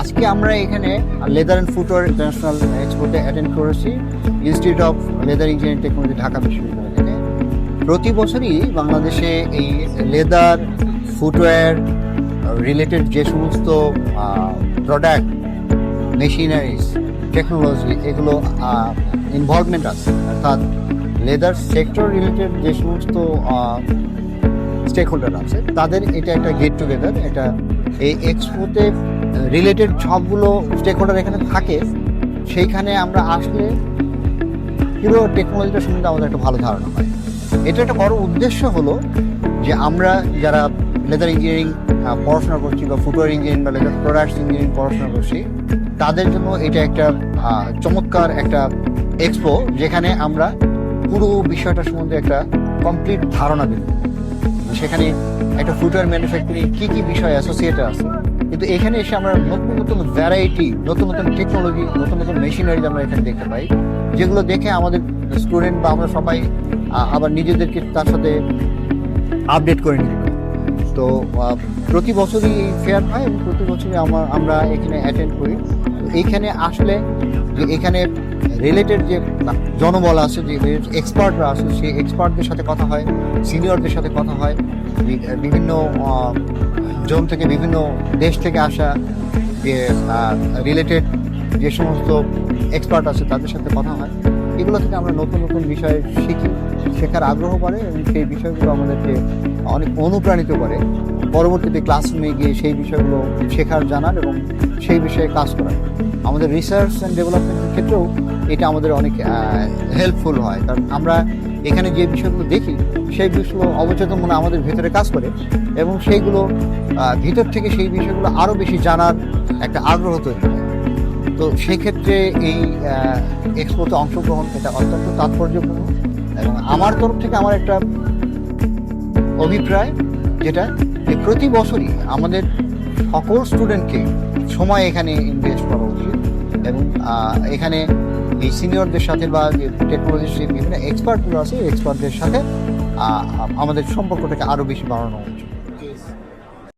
আজকে আমরা এখানে লেদার অ্যান্ড ফুটওয়্যার ইন্টারন্যাশনাল এক্সপোতে অ্যাটেন্ড করেছি institute of leather engineering technology Dhaka বিশ্ববিদ্যালয় থেকে। প্রতি বছরই বাংলাদেশে এই লেদার ফুটওয়্যার রিলেটেড যে সমস্ত প্রোডাক্ট, মেশিনারিজ, টেকনোলজি এগুলো ইনভলভমেন্ট আছে, অর্থাৎ লেদার সেক্টর রিলেটেড যে সমস্ত স্টেক হোল্ডার আছে তাদের এটা একটা গেট টুগেদার। এটা এই এক্সপোতে রিলেটেড সবগুলো স্টেক হোল্ডার এখানে থাকে। সেইখানে আমরা আসলে পুরো টেকনোলজিটা সম্বন্ধে আমাদের একটা ভালো ধারণা হয়। এটা একটা বড় উদ্দেশ্য হলো যে আমরা যারা লেদার ইঞ্জিনিয়ারিং পড়াশোনা করছি বা ফুটওয়্যার ইঞ্জিনিয়ারিং বা লেদার প্রোডাক্টস ইঞ্জিনিয়ারিং পড়াশোনা করছি, তাদের জন্য এটা একটা চমৎকার একটা এক্সপো, যেখানে আমরা পুরো বিষয়টা সম্বন্ধে একটা কমপ্লিট ধারণা দেব। সেখানে একটা ফুটওয়্যার ম্যানুফ্যাকচারিং কী কী বিষয় অ্যাসোসিয়েটেড আছে, কিন্তু এখানে এসে আমরা নতুন নতুন ভ্যারাইটি, নতুন নতুন টেকনোলজি, নতুন নতুন মেশিনারিজ আমরা এখানে দেখতে পাই, যেগুলো দেখে আমাদের স্টুডেন্ট বা আমরা সবাই আবার নিজেদেরকে তার সাথে আপডেট করে নিতে পারি। তো প্রতি বছরই এই ফেয়ার হয় এবং প্রতি বছরই আমরা এখানে অ্যাটেন্ড করি। তো এইখানে আসলে যে এখানে রিলেটেড যে জনবল আছে, যে এক্সপার্টরা আছে, সেই এক্সপার্টদের সাথে কথা হয়, সিনিয়রদের সাথে কথা হয়, বিভিন্ন জোন থেকে, বিভিন্ন দেশ থেকে আসা যে রিলেটেড যে সমস্ত এক্সপার্ট আছে তাদের সাথে কথা হয়। এগুলো থেকে আমরা নতুন নতুন বিষয় শিখি, শেখার আগ্রহ বাড়ে এবং সেই বিষয়গুলো আমাদেরকে অনেক অনুপ্রাণিত করে পরবর্তীতে ক্লাসরুমে গিয়ে সেই বিষয়গুলো শেখার, জানার এবং সেই বিষয়ে কাজ করার। আমাদের রিসার্চ অ্যান্ড ডেভেলপমেন্টের ক্ষেত্রেও এটা আমাদের অনেক হেল্পফুল হয়, কারণ আমরা এখানে যে বিষয়গুলো দেখি সেই বিষয়গুলো অবচেতন মনে আমাদের ভেতরে কাজ করে এবং সেইগুলো ভিতর থেকে সেই বিষয়গুলো আরও বেশি জানার একটা আগ্রহ তৈরি হয়। তো সেক্ষেত্রে এই এক্সপোতে অংশগ্রহণ এটা অত্যন্ত তাৎপর্যপূর্ণ এবং আমার তরফ থেকে আমার একটা অভিপ্রায় যেটা, যে প্রতি বছরই আমাদের সকল স্টুডেন্টকে সময় এখানে ইনভেস্ট করা উচিত এবং এখানে এই সিনিয়রদের সাথে বা যে টেকনোলজির যে বিভিন্ন এক্সপার্টগুলো আছে, এক্সপার্টদের সাথে আমাদের সম্পর্কটাকে আরও বেশি বাড়ানো উচিত।